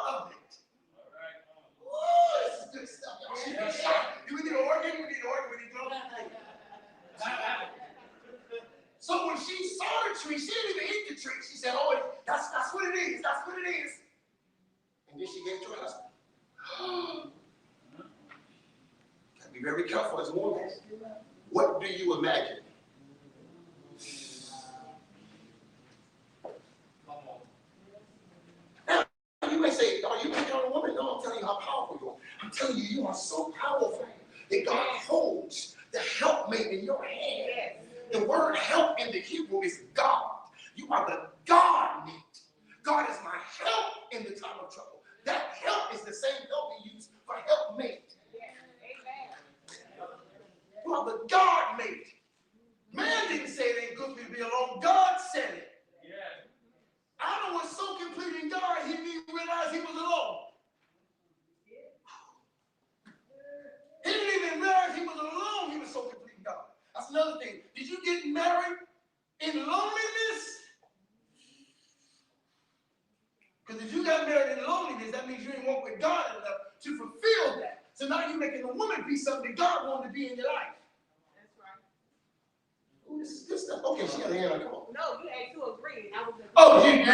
of it. Ooh, this is good stuff. Y'all should be shocked. Do we need an organ? We need an organ. We need drum. So when she saw the tree, she didn't even eat the tree. She said, oh, that's what it is. That's what it is. And then she gave it to her husband. Gotta be very careful as a woman. What do you imagine? Now, you may say, are you picking on a woman? No, I'm telling you how powerful you are. I'm telling you, you are so powerful that God holds the helpmate in your hand. The word help in the Hebrew is God. You are the God mate. God is my help in the time of trouble. That help is the same help we use for helpmate. You are the God mate. Man didn't say it ain't good for you to be alone. God said it. Adam was so complete in God, he didn't even realize he was alone. He didn't even realize he was alone. He was so complete in God. That's another thing. Did you get married in loneliness? Because if you got married in loneliness, that means you didn't walk with God enough to fulfill that. So now you're making a woman be something God wanted to be in your life. That's right. Ooh, this is good stuff. Okay, she got a hand on. Come on. No, you had to agree. Oh, you agree.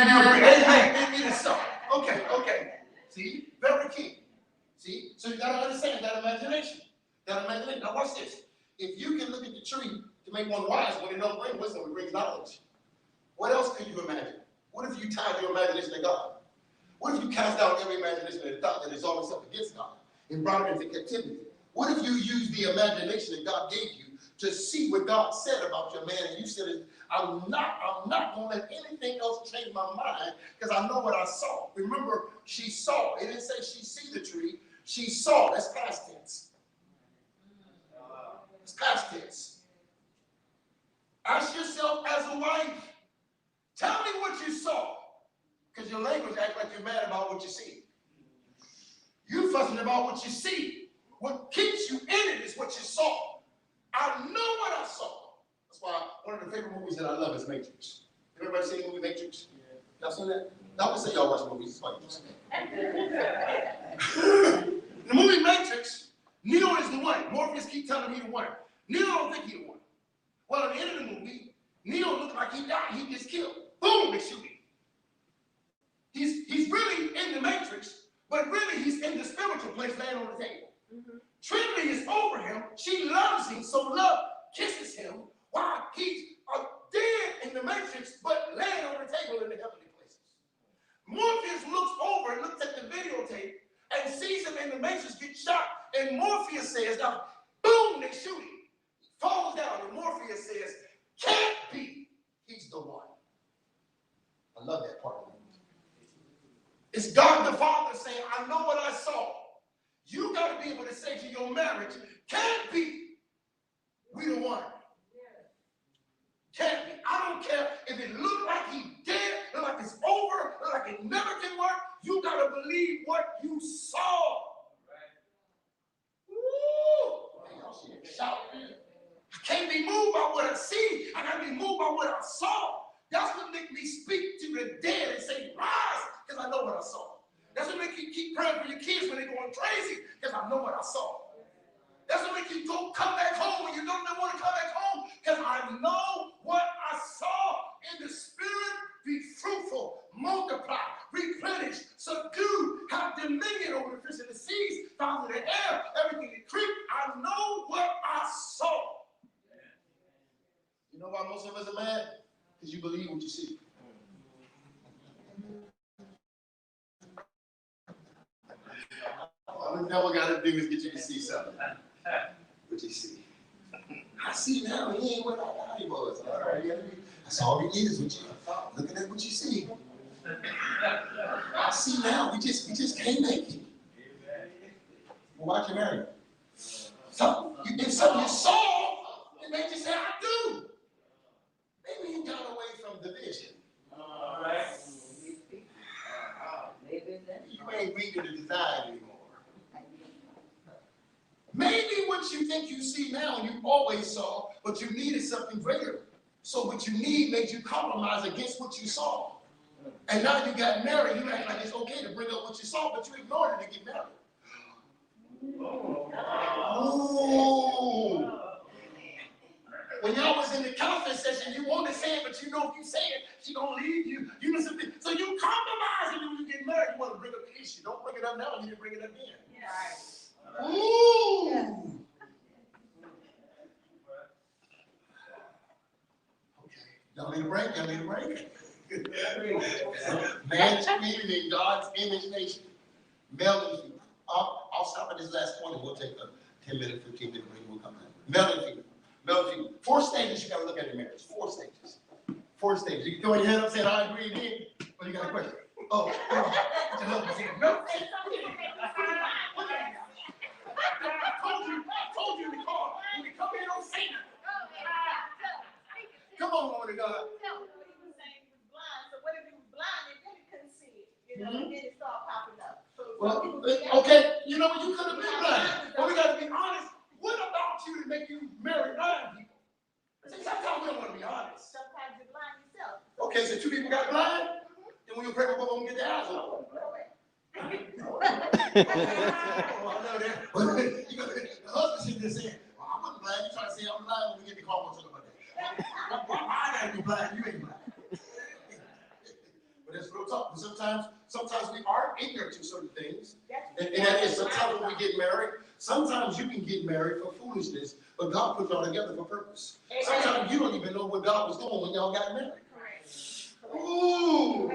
It is so. Okay. See, very key. See, so you got to understand that imagination. Now watch this. If you can look at the tree to make one wise, when it don't bring wisdom, it brings knowledge. What else could you imagine? What if you tied your imagination to God? What if you cast out every imagination and thought that is always up against God and brought it into captivity? What if you used the imagination that God gave you to see what God said about your man, and you said, I'm not going to let anything else change my mind because I know what I saw. Remember, she saw. It didn't say she see the tree. She saw. That's past tense. It's past tense. Ask yourself as a wife, tell me what you saw. Because your language acts like you're mad about what you see. You fussing about what you see. What keeps you in it is what you saw. I know what I saw. That's why one of the favorite movies that I love is Matrix. Everybody seen the movie Matrix? Y'all seen that? Y'all can say y'all watch movies. The movie Matrix, Neo is the one. Morpheus keep telling him he the one. Neo don't think he the one. Well, at the end of the movie, Neo looked like he died. He gets killed. Boom, they shoot him. He's really in the Matrix, but really he's in the spiritual place laying on the table. Trinity is over him. She loves him, so love kisses him while he's dead in the Matrix, but laying on the table in the heavenly places. Morpheus looks over and looks at the videotape and sees him in the Matrix get shot, and Morpheus says, now, boom, they shoot him. He falls down, and Morpheus says, can't be. He's the one. I love that part of it. It's God the Father saying, I know what I saw. You got to be able to say to your marriage, can't be. We the one. Can't be. I don't care if it looked like he dead, look like it's over, look like it never can work. You got to believe what you saw. Woo! Y'all see it shout. I can't be moved by what I see. I got to be moved by what I saw. That's what makes me speak to the dead and say, rise, because I know what I saw. That's what makes you keep praying for your kids when they're going crazy, because I know what I saw. That's what makes you come back home when you don't want to come back home, because I know what I saw in the spirit. Be fruitful, multiply, replenish, subdue, have dominion over the fish of the seas, found in the air, everything that creeps. I know what I saw. You know why most of us are mad? Because you believe what you see. All the devil got to do is get you to see something. What you see. I see now, he ain't what I thought he was. All right, that's all he is with you. Looking at what you see. I see now, we just can't make it. Well, why you marry? If something you saw, it made you say, I do. Maybe you got away from the vision. All right. You ain't reading the design anymore. Maybe what you think you see now, you always saw, but you needed something greater. So what you need made you compromise against what you saw. And now you got married, you act like it's okay to bring up what you saw, but you ignored it to get married. Ooh. When y'all was in the counseling session, you want to say it, but you know if you say it, she gonna leave you. You know something. So you compromise, and when you get married, you want to bring up the issue. Don't bring it up now. You didn't bring it up then. Yeah. Ooh. Okay. Y'all need a break. Y'all need a break. Man created in God's image nation. Male and female. I'll stop at this last point and we'll take a 10-minute, 15-minute break. We'll come back. Male and female. Male and female. 4 stages you got to look at in marriage. 4 stages. 4 stages. You can throw your hand up saying, I agree again. But you got a question. Oh, put your husband saying, no. I told you in the car. When you come in, don't say nothing. Come on, woman of God. And then it started popping up. Well, okay, you know what? You could have been blind. But we got to be honest. What about you to make you marry blind people? See, sometimes we don't want to be honest. Sometimes you're blind yourself. Okay, so 2 people got blind, and when you're pregnant, both of them get their eyes open. Oh, I know that. But the husband should just say, well, I wasn't blind. You try to say I'm blind when we get the call. We'll talk about that. I got to be blind. You ain't blind. But that's real talk. Sometimes we are ignorant to certain things. And that is sometimes when we get married, sometimes you can get married for foolishness, but God put y'all together for purpose. Sometimes you don't even know what God was doing when y'all got married. Ooh.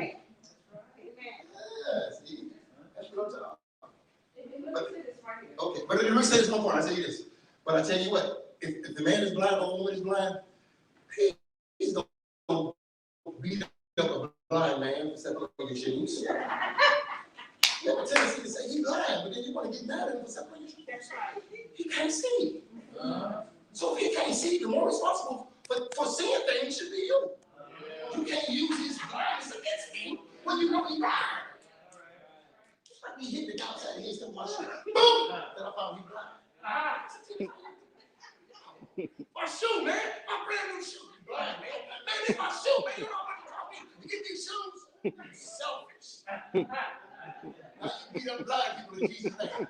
Yes. That's real talk. Okay, but let me say this one more. I tell you this. But I tell you what, if the man is blind or the woman is blind, he's going to beat up a blind man for stepping on your shoes. You have a tendency to say he's blind, but then you want to get mad at him for stepping on your shoes. That's right. He can't see. So if he can't see, the more responsible for seeing things should be you. You can't use his blindness against him when you know he's blind. Just like me hitting the outside and hitting my shoe. Boom! Then I found he blind. My shoe, man. My brand new shoe. You blind, man. Man, it's my shoe, man. You know what you call me to get these shoes? Selfish. I should beat up blind people in Jesus' name.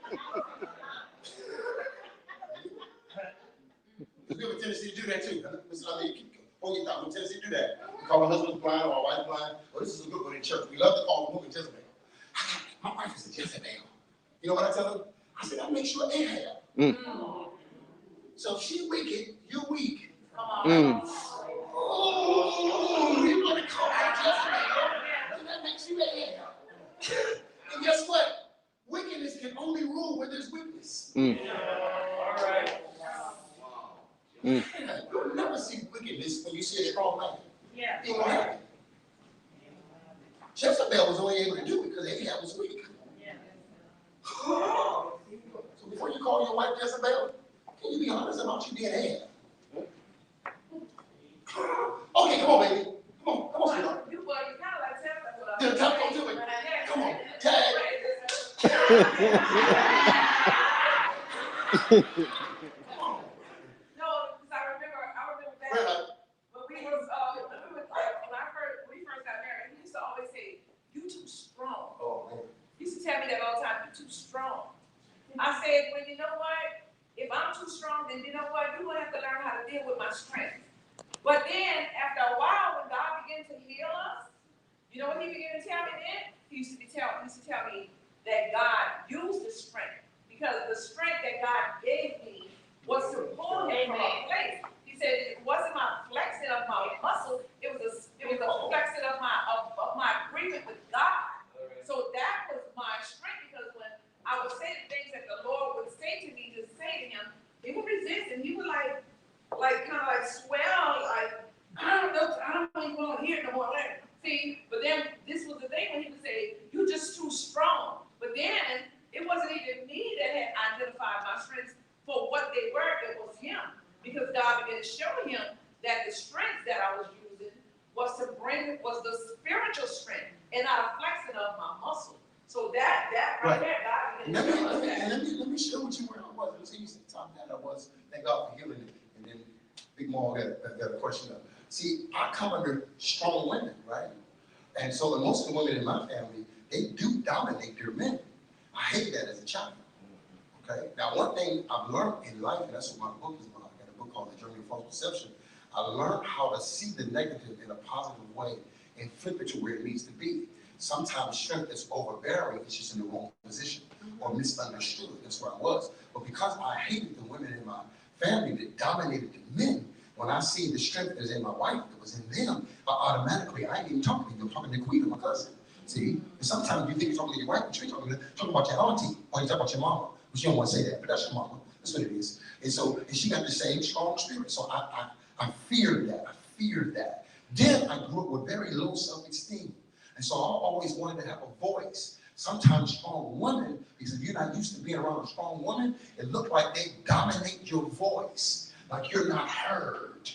We have a tendency to do that too. Hold your thought. We have a tendency to do that. We call our husband blind or our wife blind. Well, this is a good one in church. We love to call a woman Jezebel. My wife is a Jezebel. You know what I tell her? I said, that makes you an Ahab. So if she wicked, you weak. Come on. Oh, you want to call her Jezebel? And that makes you Ahab. And guess what? Wickedness can only rule where there's weakness. All right. You'll never see wickedness when you see a strong man. Yeah. It won't happen. Jezebel was only able to do it because Ahab was weak. Yeah. So before you call your wife Jezebel, can you be honest about you being Ahab? Okay, come on, baby. Come on, sweetheart. You kind of like Jezebel. Yeah, tap on to it. Come on, tag. Tell me that all the time, you're too strong. I said, well, you know what? If I'm too strong, then you know what? You're going to have to learn how to deal with my strength. But then, after a while, when God began to heal us, you know what he began to tell me then? He used to tell me that God used the strength. Because the strength that God gave me was to pull him from a place. He said it wasn't my flexing of my muscle, it was a flexing of my agreement with God. So that was my strength, because when I would say the things that the Lord would say to me, just say to him, he would resist, and he would kind of swell, like, I don't even want to hear it no more. See, but then this was the thing when he would say, you're just too strong. But then it wasn't even me that had identified my strengths for what they were, it was him. Because God began to show him that the strength that I was using was the spiritual strength and not a flexing of my muscle. So that right there, God began to show us that. Let me share with you where I was. It was easy to talk that I was. Thank God for healing it. And then Big Maul got a question up. See, I come under strong women, right? And so most of the women in my family, they do dominate their men. I hate that as a child. Okay? Now, one thing I've learned in life, and that's what my book is about, I got a book called The Journey of False Perception. I learned how to see the negative in a positive way and flip it to where it needs to be. Sometimes strength is overbearing, it's just in the wrong position or misunderstood. That's where I was. But because I hated the women in my family that dominated the men, when I see the strength that is in my wife that was in them, automatically, I ain't even talking to you, I'm talking to Queen, my cousin. See? And sometimes you think you're talking to your wife, but you're talking about your auntie, or you're talking about your mama. But you don't want to say that, but that's your mama. That's what it is. And so, and she got the same strong spirit. So I feared that. I feared that. Then I grew up with very low self-esteem. And so I always wanted to have a voice. Sometimes strong women, because if you're not used to being around a strong woman, it looked like they dominate your voice, like you're not heard.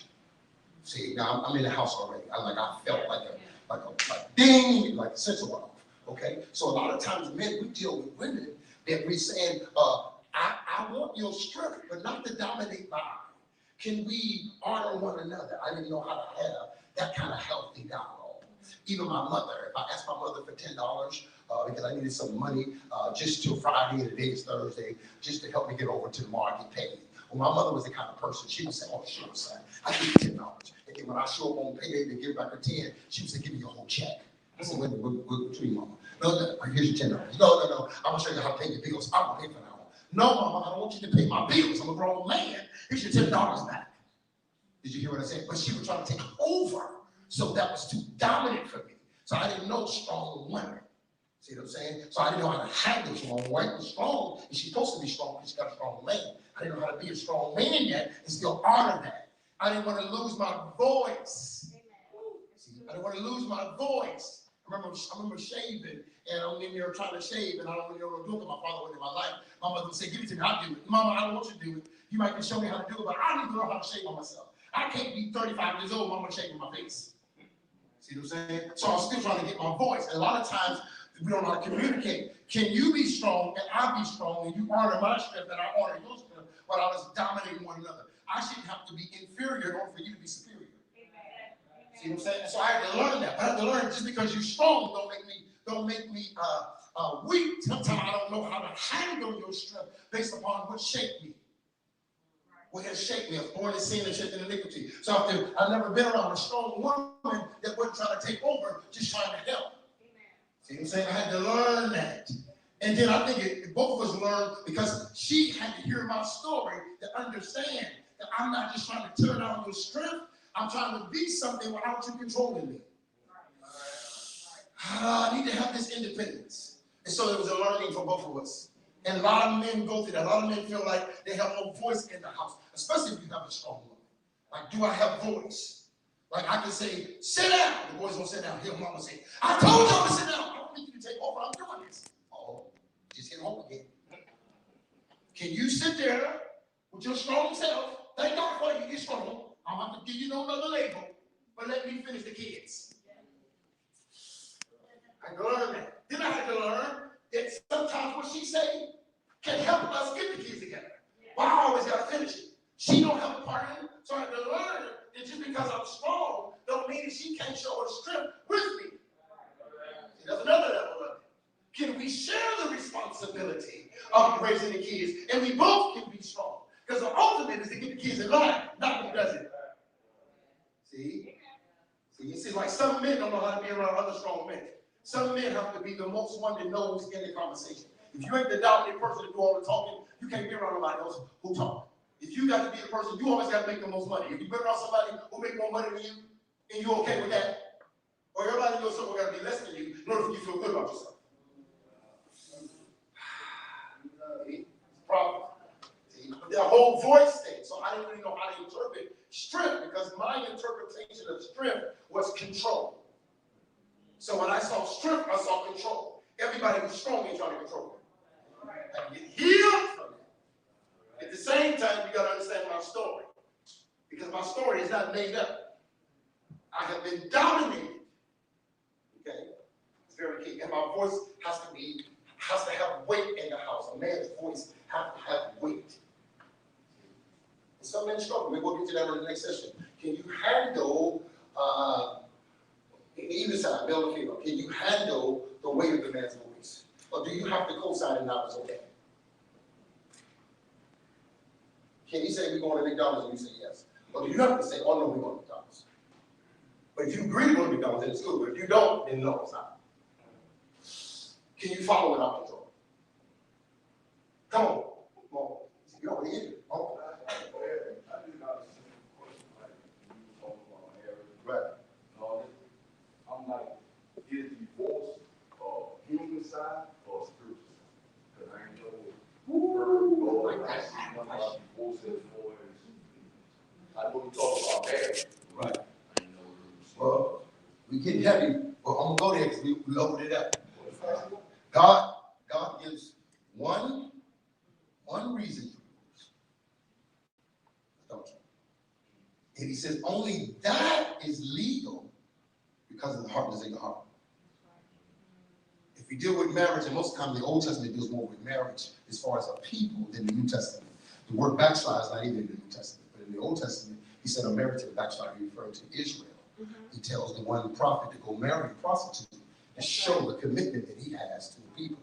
See, now I'm in the house already. I felt like ding, like the sensor went off. Okay, so a lot of times men, we deal with women that we saying, I want your strength, but not to dominate mine. Can we honor one another? I didn't know how to have that kind of healthy dialogue. Even my mother, if I asked my mother for $10 because I needed some money just till Friday and today is Thursday, just to help me get over to the market paid. Well, my mother was the kind of person, she would say, oh, sure, son, I'll give you $10. And then when I show up on payday to give back her 10, she would say, give me your whole check. I said, wait a minute, what you mama? No, here's your $10. No, I'm gonna show you how to pay your bills. I'm gonna pay for that one. No, mama, I don't want you to pay my bills. I'm a grown man. Here's your $10 back. Did you hear what I said? But she was trying to take over. So that was too dominant for me. So I didn't know strong women. See what I'm saying? So I didn't know how to handle strong. My wife was strong, and she's supposed to be strong because she got a strong man. I didn't know how to be a strong man yet and still honor that. I didn't want to lose my voice. See, I didn't want to lose my voice. I remember shaving, and I'm in there trying to shave, and I don't really know what to do with my father wasn't in my life. My mother would say, give it to me, I'll do it. Mama, I don't want you to do it. You might can show me how to do it, but I need to know how to shave by myself. I can't be 35 years old, mama shaving my face. See what I'm saying? So I'm still trying to get my voice. And a lot of times, we don't know how to communicate. Can you be strong and I be strong and you honor my strength and I honor your strength without us dominating one another? I shouldn't have to be inferior in order for you to be superior. Amen. See what I'm saying? So I had to learn that. I had to learn just because you're strong don't make me weak. Sometimes I don't know how to handle your strength based upon what shaped me. What has shaped me? I was born in sin and shaped in iniquity. So I've never been around a strong woman that wasn't trying to take over, just trying to help. See what I'm saying? I had to learn that. And then I think both of us learned because she had to hear my story to understand that I'm not just trying to tear down your strength. I'm trying to be something without you controlling me. I need to have this independence. And so it was a learning for both of us. And a lot of men go through that. A lot of men feel like they have no voice in the house, especially if you have a strong woman. Like, do I have voice? Like, I can say, sit down. The boys don't sit down. He'll mama say, I told y'all to sit down. I don't need you to take over. I'm doing this. Oh, just hit home again. Can you sit there with your strong self? Thank God for you. You're strong. I don't have to give you no other label, but let me finish the kids. I had to learn that. Then I had to learn that sometimes what she say can help us get the kids together. But I always got to finish it. She don't have a part in it, so I had to learn that just because I'm strong don't mean that she can't show her strength with me. See, that's another level of it. Can we share the responsibility of raising the kids, and we both can be strong? Because the ultimate is to get the kids in line, not who does it. See, it seems like some men don't know how to be around other strong men. Some men have to be the most one that knows in the conversation. If you ain't the dominant person to do all the talking, you can't be around nobody else who talk. If you got to be the person, you always got to make the most money. If you been around somebody who make more money than you, and you okay with that, or everybody in your circle got to be less than you in order for you to feel good about yourself. It's a problem. The whole voice thing. So I didn't really know how to interpret strength because my interpretation of strength was control. So when I saw strength, I saw control. Everybody who's strong ain't trying to control me. I can get healed from that. At the same time, you got to understand my story. Because my story is not made up. I have been dominated. Okay? It's very key. And my voice has to have weight in the house. A man's voice has to have weight. And some men struggle. We'll get to that in the next session. Can you handle even either side, male or female, can you handle the weight of the man's voice? Or do you have to co-sign and now it's okay? Can he say we're going to McDonald's and you say yes? Or do you have to say, oh no, we're going to McDonald's? But if you agree to go to McDonald's, then it's good. But if you don't, then no, it's not. Can you follow without control? Come on. Come on. You already in it. Oh. I do got a simple question, like you were talking about marriage. Right. I'm like, is divorce human side or spiritual side? Because I ain't know Like that. about divorce as far as, I know we talk about marriage. Right. I ain't know. Well, we get heavy. Well, I'm gonna go there because we opened it up. God gives one reason for divorce. Adultery. And he says only that is legal because of the hardness of your heart. If we deal with marriage, and most of the time the Old Testament deals more with marriage as far as a people than the New Testament. The word backslide is not even in the New Testament, but in the Old Testament, he said a marriage to the backslider, referring to Israel. He tells the one prophet to go marry a prostitute and show the commitment that he has to the people.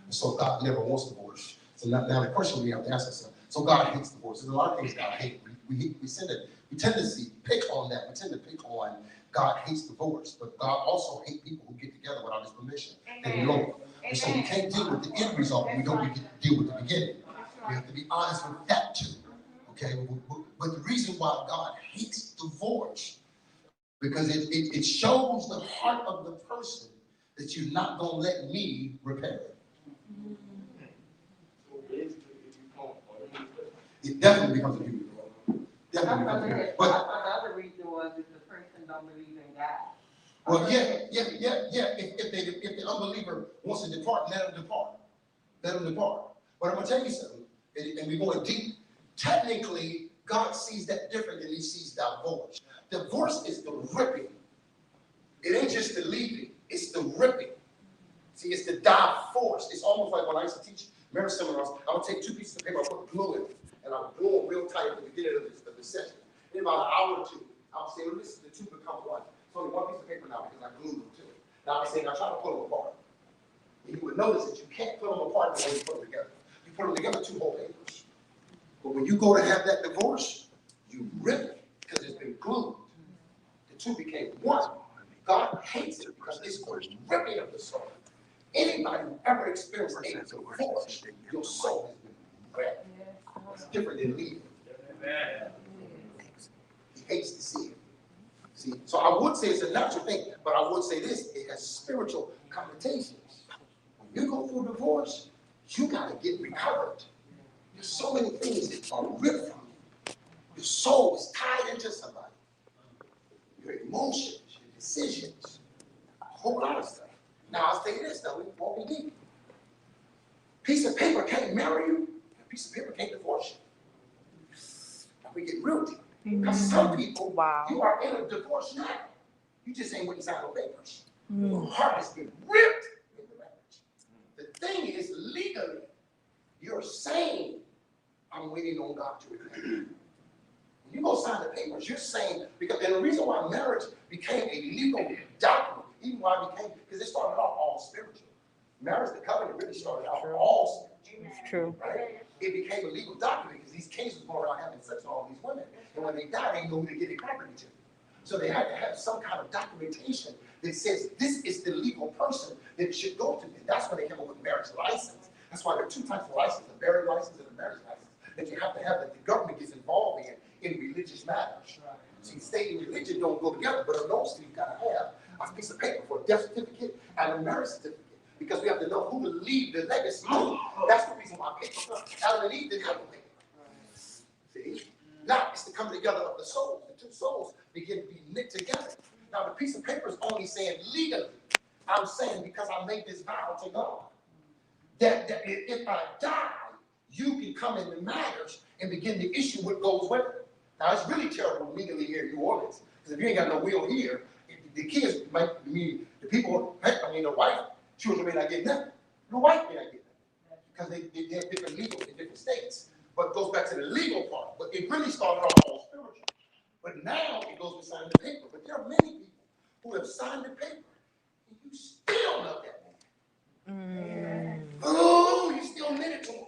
And so God never wants divorce. So now the question we have to ask ourselves, so God hates divorce. There's a lot of things God hates. We tend to pick on that. We tend to pick on God hates divorce, but God also hates people who get together without his permission and Lord. And so we can't deal with the end result. We don't deal with the beginning. We have to be honest with that too. Okay, but the reason why God hates divorce, because it shows the heart of the person that you're not going to let me repair it. It definitely becomes a human problem. Definitely becomes a human problem. But the other reason was if the person don't believe in God. well, yeah. If the unbeliever wants to depart, let him depart. Let him depart. But I'm going to tell you something, and we're going deep. Technically, God sees that different than he sees divorce. Divorce is the ripping. It ain't just the leaving, it's the ripping. See, it's the divorce. It's almost like when I used to teach marriage seminars, I would take two pieces of paper, I put glue in it, and I would glue them real tight at the beginning of the session. In about an hour or two, I would say, well, listen, the two become one. It's only one piece of paper now because I glued them to it. Now I was saying, I try to pull them apart. And you would notice that you can't pull them apart the way you put them together. You put them together, two whole papers. But when you go to have that divorce, you rip it because it's been glued. The two became one. God hates it because it's a ripping of the soul. Anybody who ever experienced a divorce, your soul has been ripped. It's different than leaving. He hates to see it. See, so I would say it's a natural thing, but I would say this, it has spiritual connotations. When you go through divorce, you got to get recovered. There's so many things that are ripped from you. Your soul is tied into somebody. Your emotions, your decisions, a whole lot of stuff. Now I'll say this though, we won't be deep. Piece of paper can't marry you, a piece of paper can't divorce you. Now we get real deep. Because some people, you are in a divorce now. You just ain't went and signed no papers. Your heart has been ripped in the marriage. The thing is, legally, you're saying, I'm waiting on God to repair. When you go sign the papers, you're saying, because, and the reason why marriage became a legal document, even why it became, because it started off all spiritual. Marriage, the covenant really started out all spiritual. It's true. Right? It became a legal document because these kings was going around having sex with all these women. And when they died, they didn't know who to get their property to. So they had to have some kind of documentation that says this is the legal person that it should go to. And that's when they came up with marriage license. That's why there are two types of license, a marriage license and a marriage license, that you have to have that the government gets involved in religious matters. See, state and religion don't go together, but in those two, you've got to have a piece of paper for a death certificate and a marriage certificate. Because we have to know who to leave the legacy to. That's the reason why paper comes. Adam and Eve didn't have a paper. See? Now it's the coming together of the souls. The two souls begin to be knit together. Now the piece of paper is only saying legally. I'm saying because I made this vow to God. That if I die, you can come into matters and begin to issue what goes with it. Now it's really terrible legally here in New Orleans. Because if you ain't got no will here, the kids might, the wife, children may not get nothing. The wife may not get nothing. Because they have different legal in different states. But it goes back to the legal part. But it really started off all spiritual. But now it goes with signing the paper. But there are many people who have signed the paper Oh, you still knitted to him.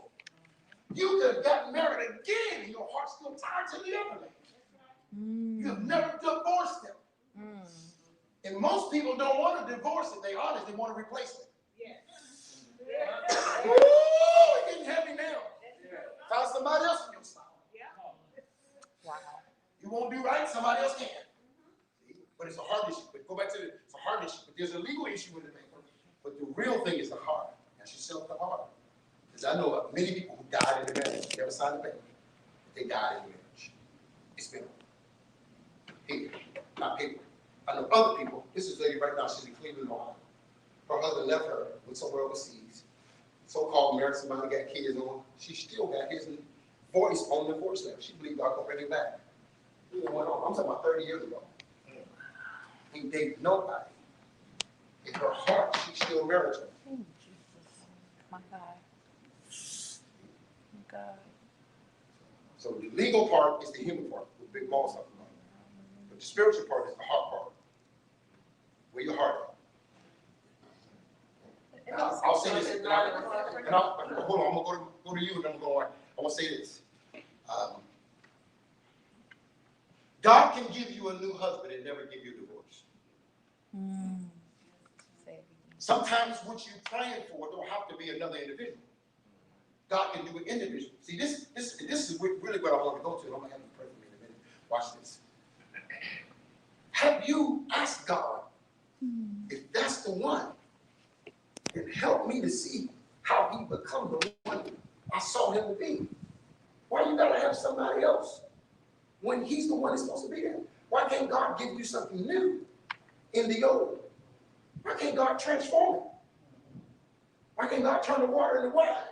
You could have gotten married again and your heart's still tied to the other man. You have never divorced them. And most people don't want to divorce if they're honest. They want to replace them. Ooh, it getting heavy now. Find somebody else in your style. Wow. You won't do right, somebody else can. But it's a heart issue. But go back to it's a heart issue. But there's a legal issue with it, man. But the real thing is the heart. Ask yourself the heart. Because I know of many people who died in the marriage. Never signed the paper. They died in the marriage. It's been paper, not paper. I know other people. This is a lady right now. She's in Cleveland, Ohio. Her husband left her with somewhere overseas. So-called married somebody, got kids on. She still got his voice on the divorce letter. She believed God could bring it back. You know what? I'm talking about 30 years ago. Ain't dated nobody. In her heart, she still married him. Oh, Jesus. My God. My God. So the legal part is the human part, what Big Mall's talking about. But the spiritual part is the heart part. Where your heart at? Now, I'll say this, and hold on, I'm gonna go to you, and then I'm going. I want to say this. God can give you a new husband and never give you a divorce. Sometimes what you're praying for don't have to be another individual. God can do it individually. See, this is really what I want to go to. And I'm gonna have you pray for me in a minute. Watch this. Have you asked God if that's the one? And help me to see how he become the one I saw him to be. Why you gotta have somebody else when he's the one that's supposed to be there? Why can't God give you something new in the old? Why can't God transform it? Why can't God turn the water into wine?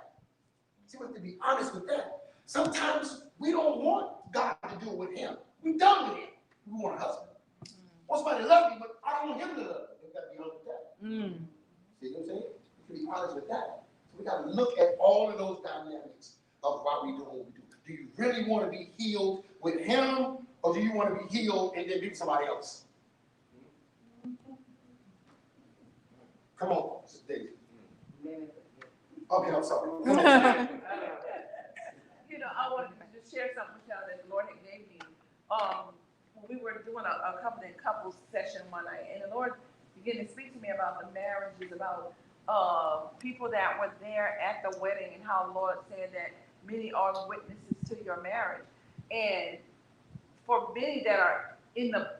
See, we have to be honest with that. Sometimes we don't want God to do it with him. We're done with him. We want a husband. I want somebody to love me, but I don't want him to love me. We've got to be honest with that. See what I'm saying? We can be honest with that. So we got to look at all of those dynamics of why we do what we do. Do you really want to be healed with him, or do you want to be healed and then be with somebody else? Come on, Sister Daisy. Okay, I'm sorry. Come on. You know, I wanted to just share something with y'all that the Lord had gave me. When we were doing a covenant couples session one night, and the Lord began to speak to me about the marriages, about people that were there at the wedding, and how the Lord said that many are witnesses to your marriage. And for many that are in the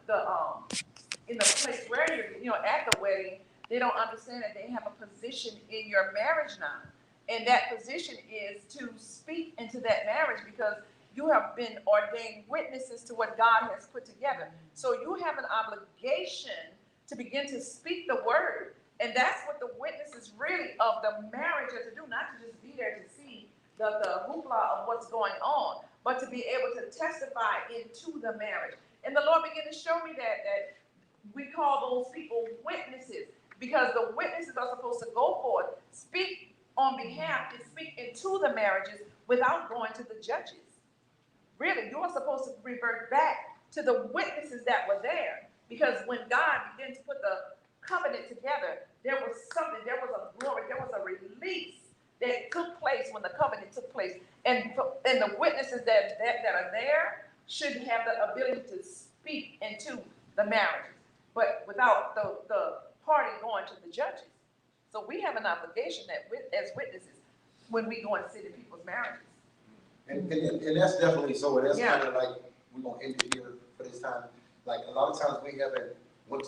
place where you're, at the wedding, they don't understand that they have a position in your marriage now. And that position is to speak into that marriage, because you have been ordained witnesses to what God has put together. So you have an obligation to begin to speak the word. And that's what the witnesses really of the marriage are to do, not to just be there to see the hoopla of what's going on, but to be able to testify into the marriage. And the Lord began to show me that we call those people witnesses, because the witnesses are supposed to go forth, speak on behalf, and speak into the marriages without going to the judges. Really, you are supposed to revert back to the witnesses that were there, because when God began to put the covenant together, there was something, there was a glory, there was a release that took place when the covenant took place. And the witnesses that are there should have the ability to speak into the marriages, but without the party going to the judges. So we have an obligation that as witnesses when we go and sit in people's marriages. And that's definitely so. And that's kind of like, we're going to end it here for this time. Like, a lot of times we have